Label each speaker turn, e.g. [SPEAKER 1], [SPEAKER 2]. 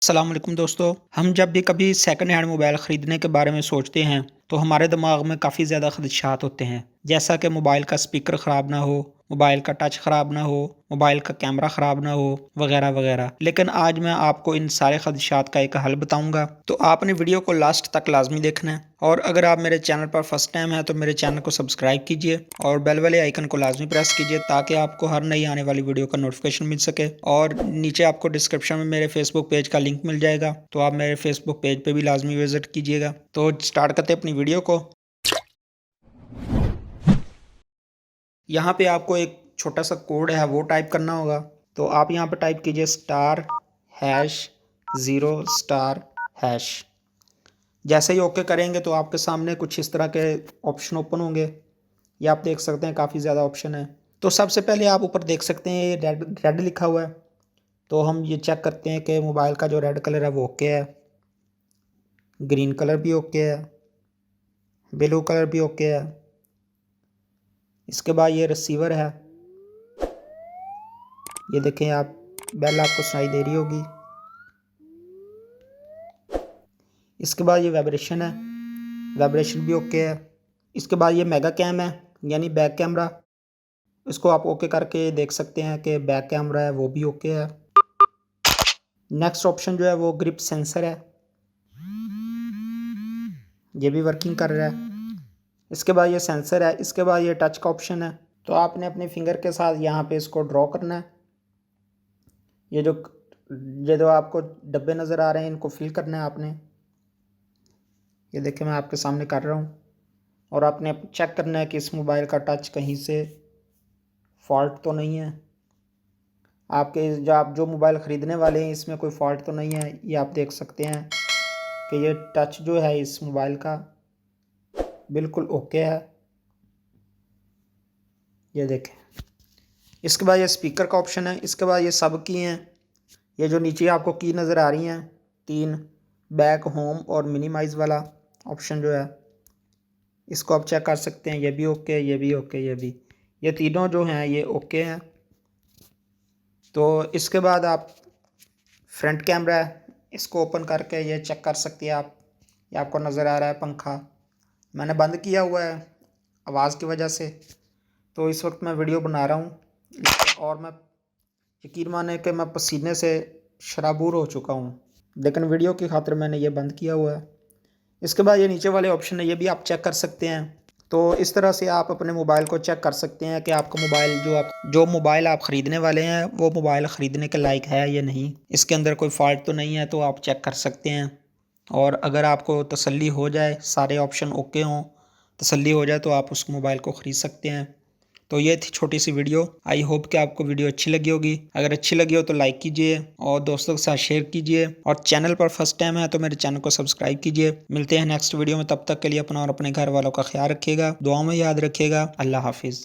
[SPEAKER 1] अस्सलाम वालेकुम दोस्तों। हम जब भी कभी सेकंड हैंड मोबाइल ख़रीदने के बारे में सोचते हैं तो हमारे दिमाग में काफ़ी ज़्यादा ख़दशात होते हैं। जैसा कि मोबाइल का स्पीकर ख़राब ना हो, मोबाइल का टच ख़राब ना हो, मोबाइल का कैमरा ख़राब ना हो, वगैरह वगैरह। लेकिन आज मैं आपको इन सारे ख़दशात का एक हल बताऊंगा, तो आपने वीडियो को लास्ट तक लाजमी देखना है। और अगर आप मेरे चैनल पर फर्स्ट टाइम हैं तो मेरे चैनल को सब्सक्राइब कीजिए और बेल वाले आइकन को लाजमी प्रेस कीजिए ताकि आपको हर नई आने वाली वीडियो का नोटिफिकेशन मिल सके। और नीचे आपको डिस्क्रिप्शन में मेरे फेसबुक पेज का लिंक मिल जाएगा, तो आप मेरे फेसबुक पेज पे भी लाजमी विजिट कीजिएगा। तो स्टार्ट करते हैं अपनी वीडियो को। यहाँ पे आपको एक छोटा सा कोड है वो टाइप करना होगा। तो आप यहाँ पे टाइप कीजिए *#0*##। जैसे ही ओके करेंगे तो आपके सामने कुछ इस तरह के ऑप्शन ओपन होंगे। ये आप देख सकते हैं काफ़ी ज़्यादा ऑप्शन है। तो सबसे पहले आप ऊपर देख सकते हैं ये रेड रेड लिखा हुआ है। तो हम ये चेक करते हैं कि मोबाइल का जो रेड कलर है वो ओके है, ग्रीन कलर भी ओके है, ब्लू कलर भी ओके है। इसके बाद ये रिसीवर है, ये देखें आप, बेल आपको सुनाई दे रही होगी। इसके बाद ये वाइब्रेशन है, वाइब्रेशन भी ओके है। इसके बाद ये मेगा कैम है यानी बैक कैमरा, इसको आप ओके करके देख सकते हैं कि बैक कैमरा है वो भी ओके है। नेक्स्ट ऑप्शन जो है वो ग्रिप सेंसर है, ये भी वर्किंग कर रहा है। इसके बाद ये सेंसर है। इसके बाद ये टच का ऑप्शन है, तो आपने अपने फिंगर के साथ यहाँ पे इसको ड्रॉ करना है। ये जो आपको डब्बे नज़र आ रहे हैं इनको फिल करना है आपने। ये देखिए मैं आपके सामने कर रहा हूँ। और आपने चेक करना है कि इस मोबाइल का टच कहीं से फॉल्ट तो नहीं है। आपके जो मोबाइल ख़रीदने वाले हैं इसमें कोई फॉल्ट तो नहीं है। ये आप देख सकते हैं कि ये टच जो है इस मोबाइल का बिल्कुल ओके है, ये देखें। इसके बाद ये स्पीकर का ऑप्शन है। इसके बाद ये सब की हैं, ये जो नीचे आपको की नज़र आ रही हैं 3, बैक, होम और मिनिमाइज़ वाला ऑप्शन जो है इसको आप चेक कर सकते हैं। ये भी ओके, ये भी ओके, ये तीनों जो हैं ये ओके हैं। तो इसके बाद आप फ्रंट कैमरा है, इसको ओपन करके ये चेक कर सकते हैं आप। ये आपको नज़र आ रहा है पंखा, मैंने बंद किया हुआ है आवाज़ की वजह से। तो इस वक्त मैं वीडियो बना रहा हूँ और मैं यकीन माने कि मैं पसीने से शराबूर हो चुका हूँ, लेकिन वीडियो की खातिर मैंने ये बंद किया हुआ है। इसके बाद ये नीचे वाले ऑप्शन है, ये भी आप चेक कर सकते हैं। तो इस तरह से आप अपने मोबाइल को चेक कर सकते हैं कि आपका मोबाइल जो मोबाइल आप ख़रीदने वाले हैं वो मोबाइल ख़रीदने के लायक है या नहीं, इसके अंदर कोई फ़ॉल्ट तो नहीं है, तो आप चेक कर सकते हैं। और अगर आपको तसल्ली हो जाए, सारे ऑप्शन ओके हों, तसल्ली हो जाए, तो आप उस मोबाइल को ख़रीद सकते हैं। तो ये थी छोटी सी वीडियो। आई होप कि आपको वीडियो अच्छी लगी होगी। अगर अच्छी लगी हो तो लाइक कीजिए और दोस्तों के साथ शेयर कीजिए। और चैनल पर फर्स्ट टाइम है तो मेरे चैनल को सब्सक्राइब कीजिए। मिलते हैं नेक्स्ट वीडियो में, तब तक के लिए अपना और अपने घर वालों का ख्याल रखिएगा, दुआ में याद रखिएगा। अल्लाह हाफिज़।